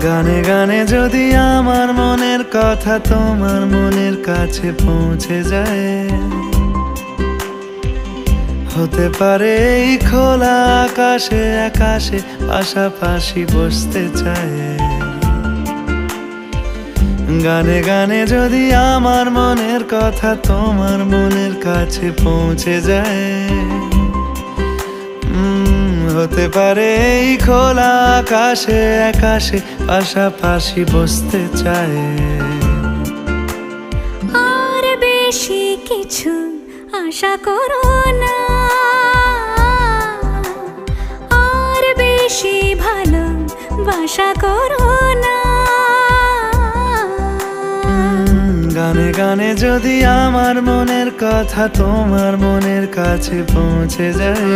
গানে গানে যদি আমার মনের কথা তোমার মনের কাছে পৌঁছে যায়, হতে পারে এই খোলা আকাশে আকাশে পাশাপাশি বসতে চায়। গানে গানে যদি আমার মনের কথা তোমার মনের কাছে পৌঁছে যায়, হতে পারে এই খোলা আকাশে আকাশে পাশাপাশি বসতে চায়। আর বেশি কিছু আশা করো না, আর বেশি ভালোবাসা করো না। গানে গানে যদি আমার মনের কথা তোমার মনের কাছে পৌঁছে যায়,